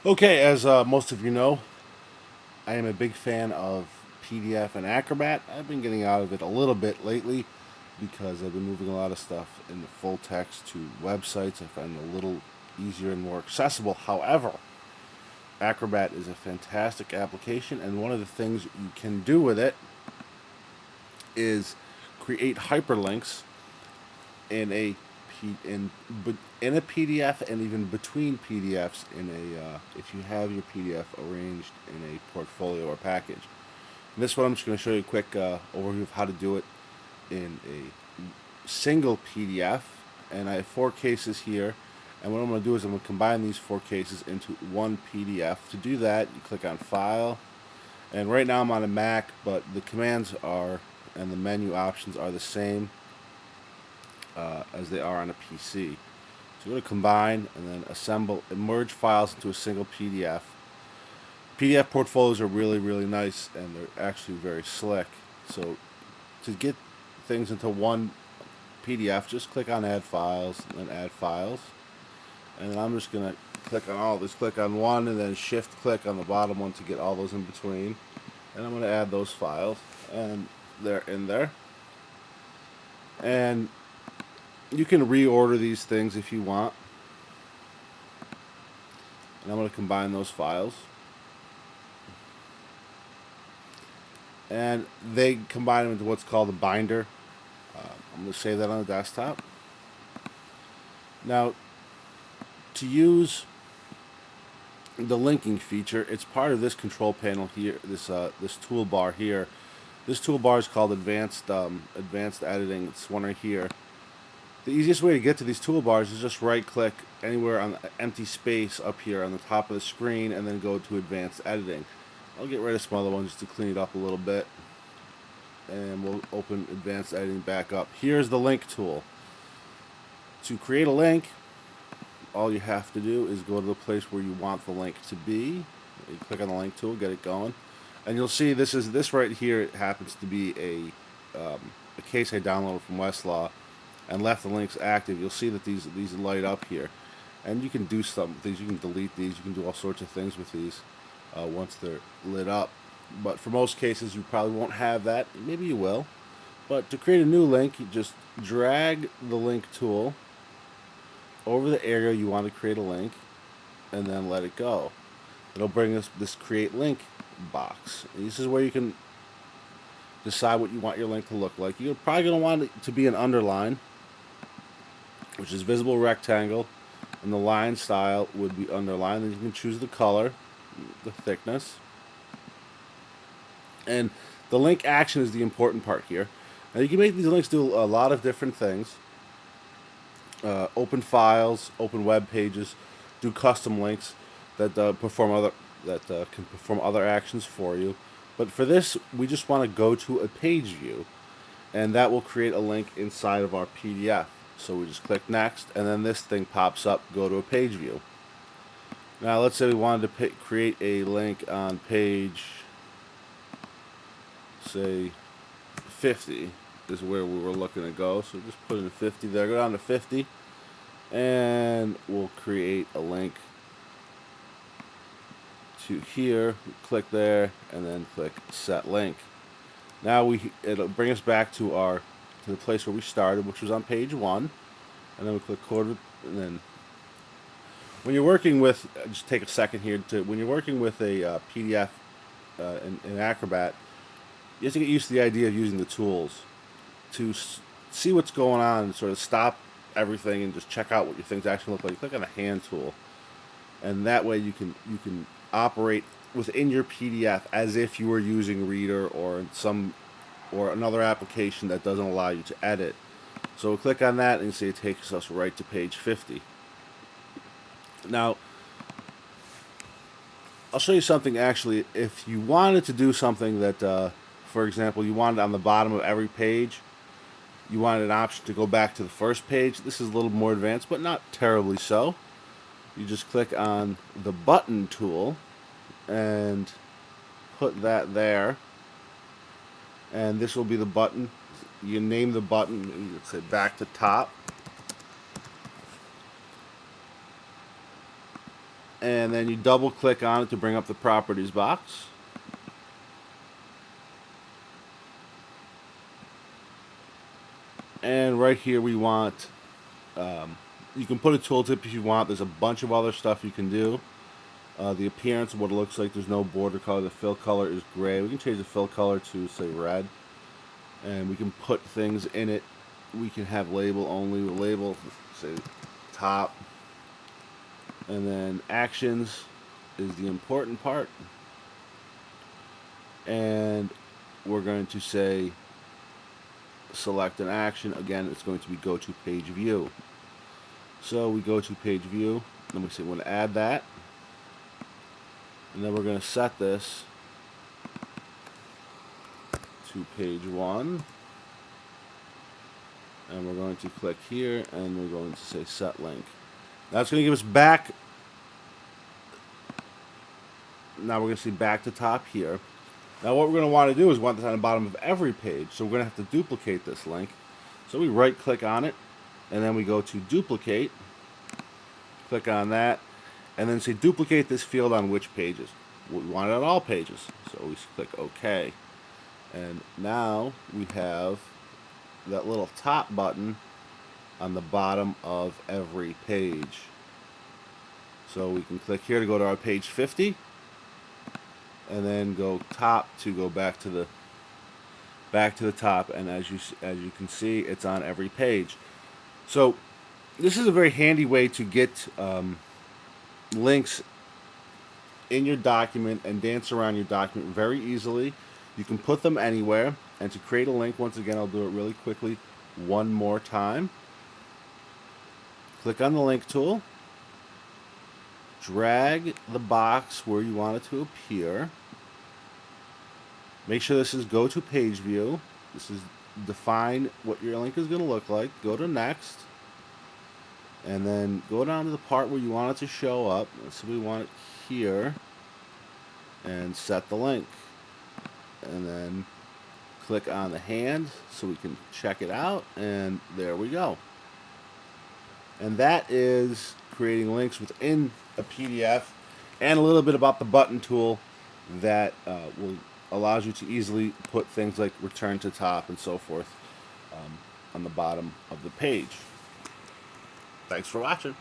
Okay, as most of you know, I am a big fan of PDF and Acrobat. I've been getting out of it a little bit lately because I've been moving a lot of stuff in the full text to websites. I find it a little easier and more accessible. However, Acrobat is a fantastic application, and one of the things you can do with it is create hyperlinks in a in a PDF and even between PDFs in a if you have your PDF arranged in a portfolio or package. In this one, I'm just going to show you a quick overview of how to do it in a single PDF, and I have four cases here. And what I'm going to do is I'm going to combine these four cases into one PDF. To do that, you click on File, and right now I'm on a Mac, but the commands are and the menu options are the same as they are on a PC. So go to Combine and then Assemble and merge files into a single PDF. PDF portfolios are really, really nice and they're actually very slick. So to get things into one PDF, just click on Add Files and then Add Files. And then I'm just going to click on all this, click on one, and then Shift click on the bottom one to get all those in between. And I'm going to add those files, and they're in there. And you can reorder these things if you want. And I'm going to combine those files. And they combine them into what's called a binder. I'm going to save that on the desktop. Now, to use the linking feature, it's part of this control panel here, this toolbar here. This toolbar is called Advanced Editing. It's one right here. The easiest way to get to these toolbars is just right-click anywhere on the empty space up here on the top of the screen, and then go to Advanced Editing. I'll get rid of some other ones just to clean it up a little bit, and we'll open Advanced Editing back up. Here's the link tool. To create a link, all you have to do is go to the place where you want the link to be. You click on the link tool, get it going, and you'll see this right here. It happens to be a case I downloaded from Westlaw and left the links active. You'll see that these light up here, and you can do some things. You can delete these. You can do all sorts of things with these once they're lit up. But for most cases, you probably won't have that. Maybe you will. But to create a new link, you just drag the link tool over the area you want to create a link, and then let it go. It'll bring us this create link box. And this is where you can decide what you want your link to look like. You're probably going to want it to be an underline, which is visible rectangle, and the line style would be underlined. Then you can choose the color, the thickness, and the link action is the important part here. Now you can make these links do a lot of different things. Open files, open web pages, do custom links that can perform other actions for you. But for this, we just want to go to a page view, and that will create a link inside of our PDF. So we just click next, and then this thing pops up, go to a page view. Now let's say we wanted to create a link on page, say, 50 is where we were looking to go. So just put in 50 there, go down to 50, and we'll create a link to here. Click there, and then click set link. Now it'll bring us back to the place where we started, which was on page 1, and then we click code, and then when you're working with, just take a second here when you're working with a PDF in Acrobat, you have to get used to the idea of using the tools to see what's going on and sort of stop everything and just check out what your things actually look like. You click on the hand tool, and that way you can operate within your PDF as if you were using Reader or another application that doesn't allow you to edit. So we'll click on that, and you see it takes us right to page 50. Now, I'll show you something actually. If you wanted to do something that, for example, you wanted on the bottom of every page, you wanted an option to go back to the first page. This is a little more advanced, but not terribly so. You just click on the button tool and put that there. And this will be the button. You name the button, and you say back to top. and then you double click on it to bring up the properties box. And right here we want, you can put a tooltip if you want. There's a bunch of other stuff you can do. The appearance of what it looks like, there's no border color. The fill color is gray. We can change the fill color to, say, red. And we can put things in it. We can have label only. Label, say, top. And then actions is the important part. And we're going to say select an action. Again, it's going to be go to page view. So we go to page view. Then we say we want to add that. And then we're going to set this to page 1. And we're going to click here and we're going to say set link. That's going to give us back. Now we're going to see back to top here. Now what we're going to want to do is want this on the bottom of every page. So we're going to have to duplicate this link. So we right click on it and then we go to duplicate. Click on that and then say duplicate this field on which pages. We want it on all pages. So we click OK. And now we have that little top button on the bottom of every page. So we can click here to go to our page 50 and then go top to go back to the top, and as you can see, it's on every page. So this is a very handy way to get links in your document and dance around your document very easily. You can put them anywhere. And to create a link, once again, I'll do it really quickly one more time. Click on the link tool. Drag the box where you want it to appear. Make sure this is go to page view. This is define what your link is going to look like. Go to next. And then go down to the part where you want it to show up. So we want it here. And set the link. And then click on the hand so we can check it out, and there we go. And that is creating links within a PDF, and a little bit about the button tool that allows you to easily put things like return to top and so forth on the bottom of the page. Thanks for watching.